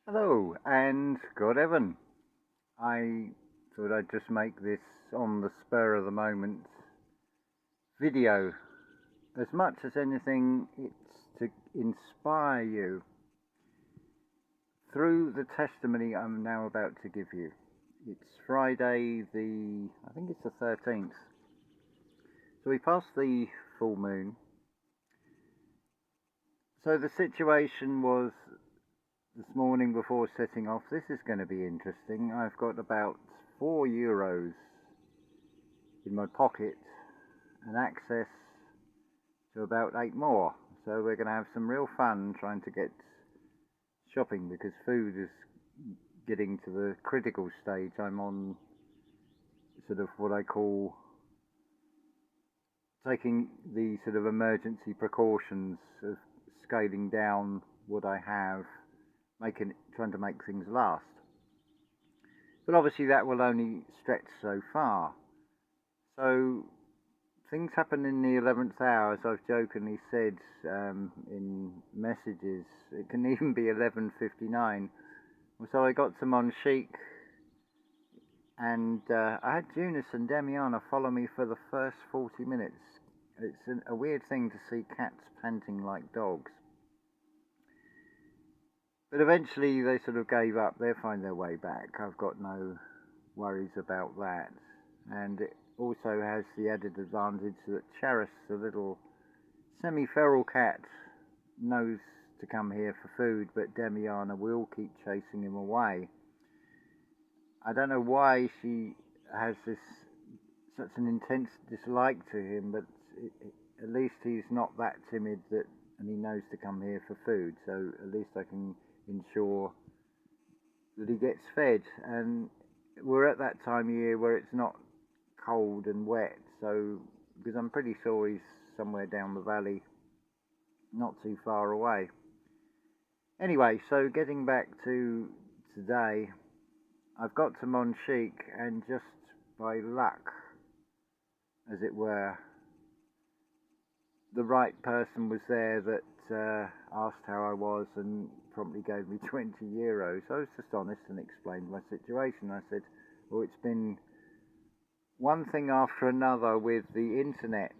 Hello and good heaven. I thought I'd just make this on the spur of the moment video. As much as anything, it's to inspire you through the testimony I'm now about to give you. It's Friday I think it's the 13th. So we passed the full moon. So the situation was this morning before setting off, this is going to be interesting. I've got about €4 in my pocket and access to about 8 more. So we're going to have some real fun trying to get shopping because food is getting to the critical stage. I'm on sort of what I call taking the sort of emergency precautions of scaling down what I have, trying to make things last. But obviously that will only stretch so far. So things happen in the 11th hour, as I've jokingly said in messages. It can even be 11:59. So I got to Monchique, and I had Junius and Demiana follow me for the first 40 minutes. It's a weird thing to see cats panting like dogs. But eventually they sort of gave up. They'll find their way back. I've got no worries about that. And it also has the added advantage that Charis, the little semi-feral cat, knows to come here for food, but Demiana will keep chasing him away. I don't know why she has such an intense dislike to him, but at least he's not that timid and he knows to come here for food. So at least I can ensure that he gets fed. And we're at that time of year where it's not cold and wet, so because I'm pretty sure he's somewhere down the valley, not too far away. Anyway, so getting back to today, I've got to Monchique, and just by luck, as it were, the right person was there that asked how I was and promptly gave me €20. I was just honest and explained my situation. I said, well, it's been one thing after another with the internet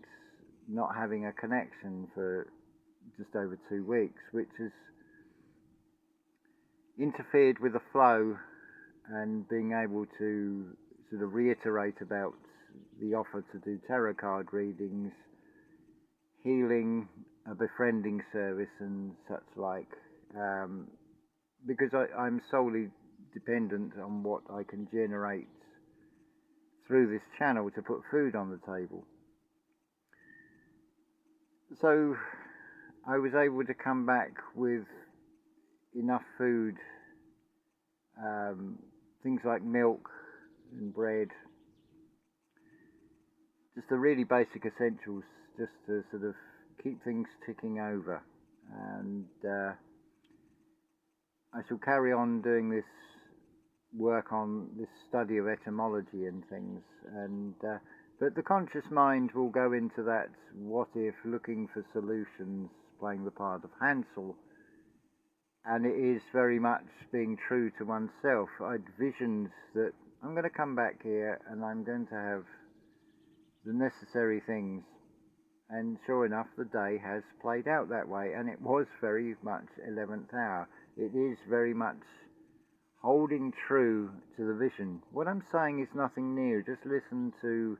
not having a connection for just over 2 weeks, which has interfered with the flow and being able to sort of reiterate about the offer to do tarot card readings, healing, a befriending service and such like, because I'm solely dependent on what I can generate through this channel to put food on the table. So I was able to come back with enough food, things like milk and bread, just the really basic essentials, just to sort of keep things ticking over. And I shall carry on doing this work on this study of etymology and things, and but the conscious mind will go into that what if, looking for solutions, playing the part of Hansel, and it is very much being true to oneself. I'd visioned that I'm going to come back here and I'm going to have the necessary things, and sure enough the day has played out that way, and it was very much 11th hour. It is very much holding true to the vision. What I'm saying is nothing new. Just listen to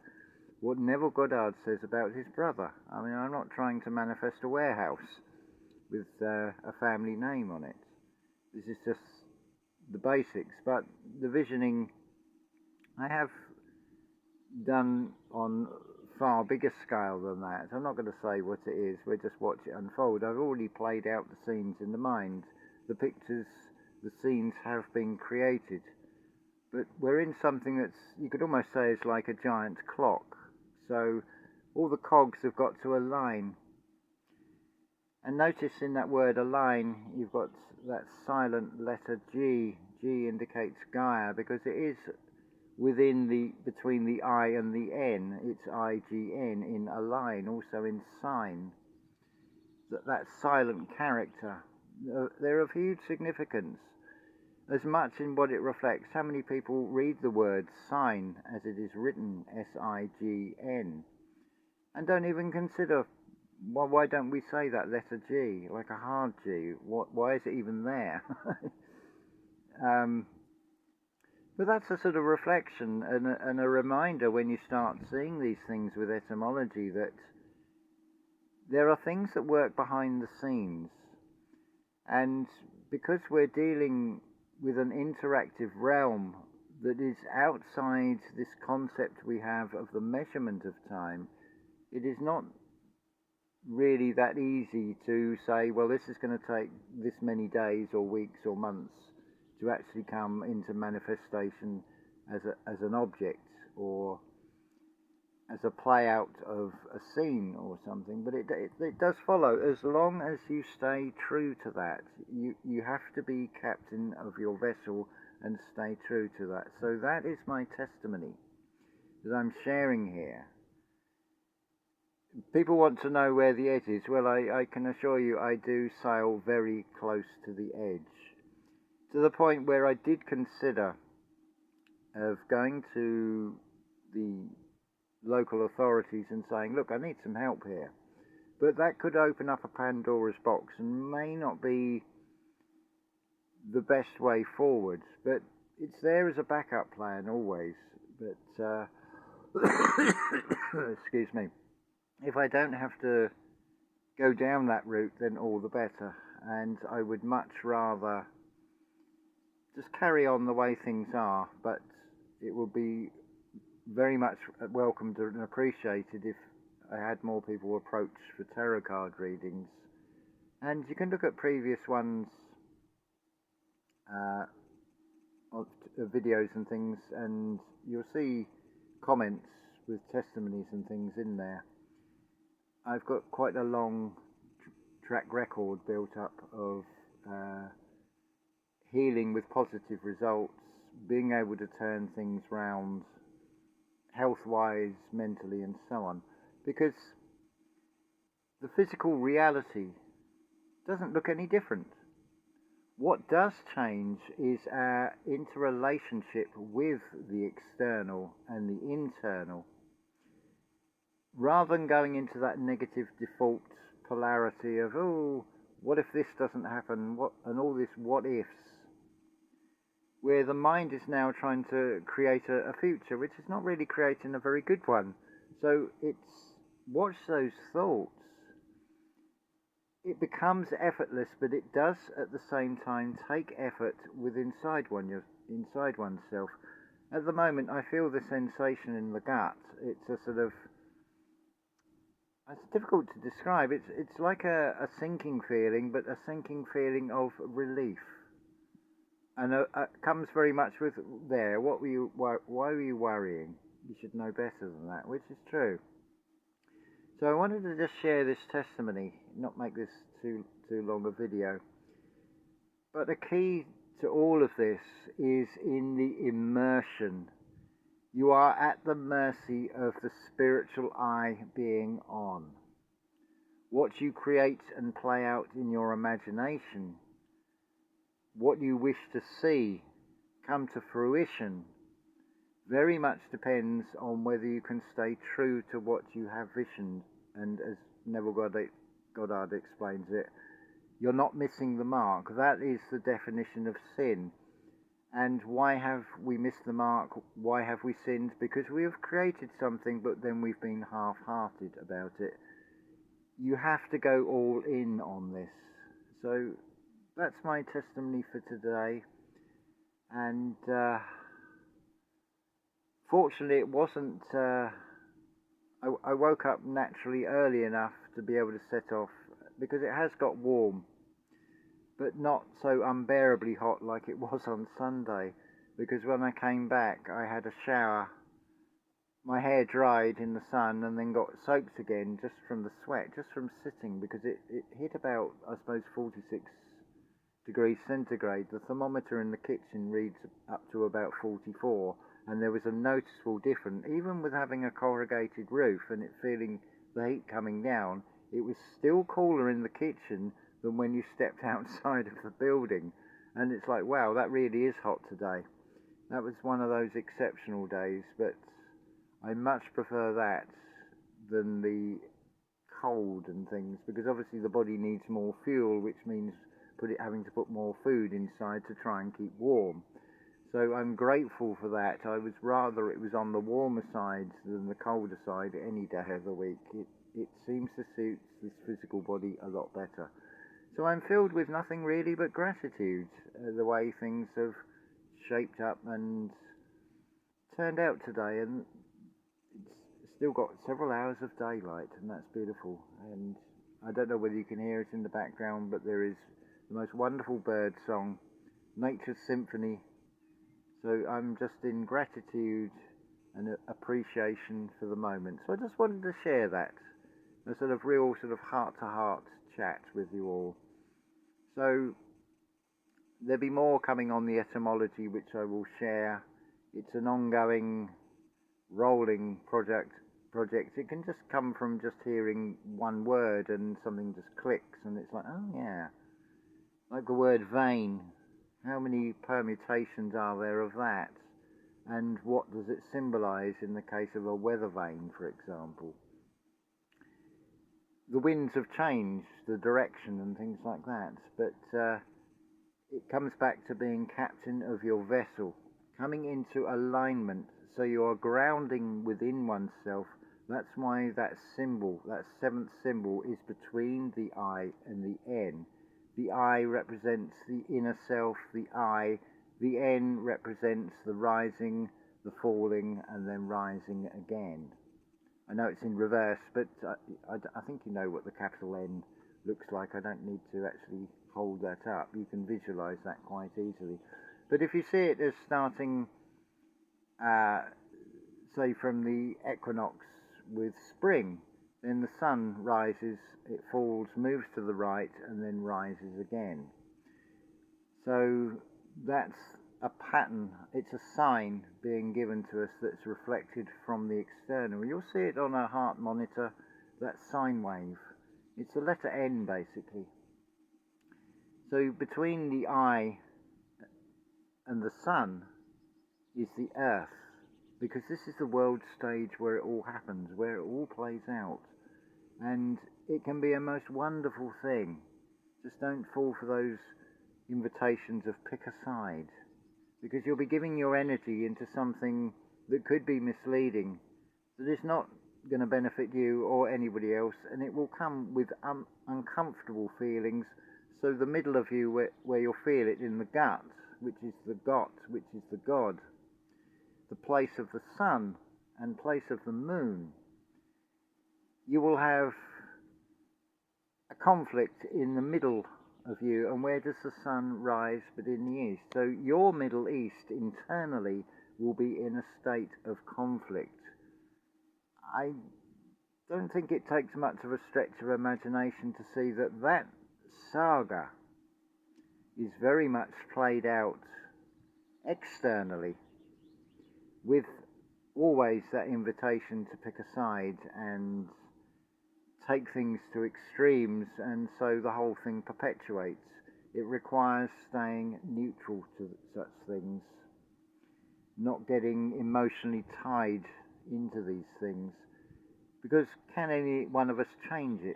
what Neville Goddard says about his brother. I mean, I'm not trying to manifest a warehouse with a family name on it. This is just the basics. But the visioning I have done on far bigger scale than that. I'm not going to say what it is. We'll just watch it unfold. I've already played out the scenes in the mind. The pictures, the scenes have been created, but we're in something that's, you could almost say, is like a giant clock. So all the cogs have got to align. And notice in that word align, you've got that silent letter G. G indicates Gaia, because it is between the I and the N. It's IGN in align, also in sign. That silent character, they're of huge significance. as much in what it reflects. How many people read the word sign as it is written, S-I-G-N, and don't even consider, well, why don't we say that letter G, like a hard G? Why is it even there? But that's a sort of reflection and a reminder when you start seeing these things with etymology, that there are things that work behind the scenes. And because we're dealing with an interactive realm that is outside this concept we have of the measurement of time, it is not really that easy to say, well, this is going to take this many days or weeks or months to actually come into manifestation as an object or as a play out of a scene or something. But it does follow, as long as you stay true to that. You have to be captain of your vessel and stay true to that. So that is my testimony that I'm sharing here. People want to know where the edge is. Well, I can assure you I do sail very close to the edge, to the point where I did consider of going to the local authorities and saying, look, I need some help here. But that could open up a Pandora's box and may not be the best way forward. But it's there as a backup plan always. But, excuse me. If I don't have to go down that route, then all the better. And I would much rather just carry on the way things are, but it would be very much welcomed and appreciated if I had more people approach for tarot card readings. And you can look at previous ones, videos and things, and you'll see comments with testimonies and things in there. I've got quite a long track record built up of healing with positive results, being able to turn things round health-wise, mentally, and so on. Because the physical reality doesn't look any different. What does change is our interrelationship with the external and the internal. Rather than going into that negative default polarity of, oh, what if this doesn't happen, and all this what ifs, where the mind is now trying to create a future which is not really creating a very good one. So it's, watch those thoughts. It becomes effortless, but it does at the same time take effort inside oneself. At the moment, I feel the sensation in the gut. It's a sort of, it's difficult to describe. It's like a sinking feeling, but a sinking feeling of relief. And comes very much with there. Why were you worrying? You should know better than that, which is true. So I wanted to just share this testimony, not make this too long a video. But the key to all of this is in the immersion. You are at the mercy of the spiritual eye being on. What you create and play out in your imagination, what you wish to see come to fruition, very much depends on whether you can stay true to what you have visioned. And as Neville Goddard explains it, you're not missing the mark. That is the definition of sin. And why have we missed the mark? Why have we sinned? Because we have created something, but then we've been half-hearted about it. You have to go all in on this. So that's my testimony for today. And fortunately, it wasn't... I woke up naturally early enough to be able to set off, because it has got warm, but not so unbearably hot like it was on Sunday, because when I came back I had a shower, my hair dried in the sun and then got soaked again just from the sweat, just from sitting, because it hit about, I suppose, 46 degrees centigrade. The thermometer in the kitchen reads up to about 44, and there was a noticeable difference. Even with having a corrugated roof and it feeling the heat coming down, it was still cooler in the kitchen than when you stepped outside of the building. And it's like, wow, that really is hot today. That was one of those exceptional days, but I much prefer that than the cold and things, because obviously the body needs more fuel, which means having to put more food inside to try and keep warm. So I'm grateful for that. I was rather it was on the warmer side than the colder side any day of the week. It seems to suit this physical body a lot better. So I'm filled with nothing really but gratitude, the way things have shaped up and turned out today, and it's still got several hours of daylight, and that's beautiful. And I don't know whether you can hear it in the background, but there is the most wonderful bird song, nature's symphony. So I'm just in gratitude and appreciation for the moment. So I just wanted to share that, a sort of real sort of heart-to-heart chat with you all. So there'll be more coming on the etymology, which I will share. It's an ongoing, rolling project. It can just come from just hearing one word and something just clicks, and it's like, oh yeah. Like the word vein. How many permutations are there of that? And what does it symbolize in the case of a weather vane, for example? The winds have changed the direction and things like that, but it comes back to being captain of your vessel, coming into alignment, so you are grounding within oneself. That's why that symbol, that seventh symbol, is between the I and the N. The I represents the inner self, the I. The N represents the rising, the falling, and then rising again. I know it's in reverse, but I think you know what the capital N looks like. I don't need to actually hold that up. You can visualize that quite easily. But if you see it as starting, say, from the equinox with spring, then the sun rises, it falls, moves to the right, and then rises again. So that's a pattern, it's a sign being given to us that's reflected from the external. You'll see it on a heart monitor, that sine wave. It's the letter N, basically. So between the I and the sun is the earth, because this is the world stage where it all happens, where it all plays out. And it can be a most wonderful thing. Just don't fall for those invitations of pick a side, because you'll be giving your energy into something that could be misleading, that is not going to benefit you or anybody else, and it will come with uncomfortable feelings. So the middle of you, where you'll feel it in the gut, which is the got, which is the God, the place of the sun and place of the moon, you will have a conflict in the middle of you. And where does the sun rise but in the east? So your Middle East internally will be in a state of conflict. I don't think it takes much of a stretch of imagination to see that that saga is very much played out externally, with always that invitation to pick a side and take things to extremes, and so the whole thing perpetuates. It requires staying neutral to such things, not getting emotionally tied into these things, because can any one of us change it?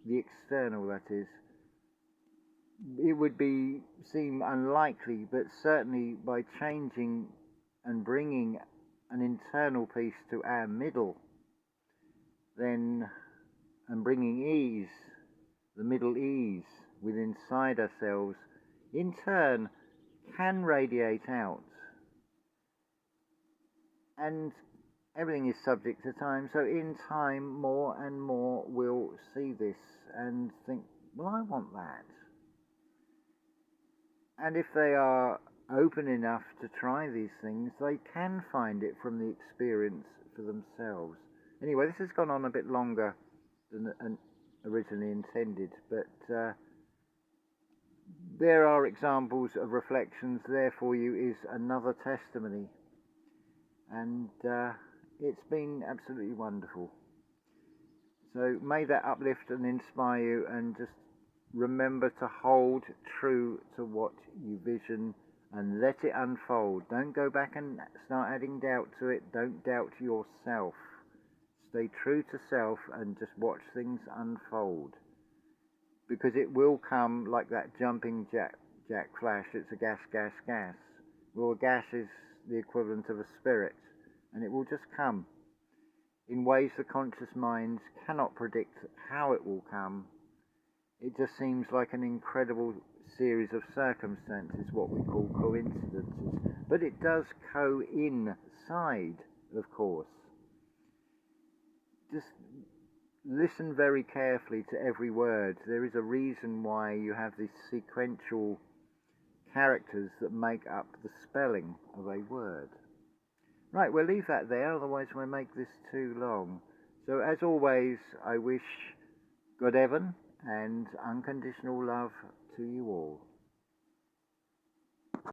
The external, that is. It would seem unlikely, but certainly by changing and bringing an internal peace to our middle, then, and bringing ease, the middle ease within inside ourselves, in turn can radiate out. And everything is subject to time, so in time more and more will see this and think, well, I want that. And if they are open enough to try these things, they can find it from the experience for themselves. Anyway, this has gone on a bit longer than originally intended, but there are examples of reflections. There for you is another testimony, and it's been absolutely wonderful. So may that uplift and inspire you, and just remember to hold true to what you vision and let it unfold. Don't go back and start adding doubt to it. Don't doubt yourself. Stay true to self and just watch things unfold. Because it will come like that jumping jack flash. It's a gas, gas, gas. Well, a gas is the equivalent of a spirit, and it will just come in ways the conscious mind cannot predict how it will come. It just seems like an incredible series of circumstances, what we call coincidences. But it does coincide, of course. Just listen very carefully to every word. There is a reason why you have these sequential characters that make up the spelling of a word. Right, we'll leave that there, otherwise we'll make this too long. So as always, I wish God Evan and unconditional love to you all.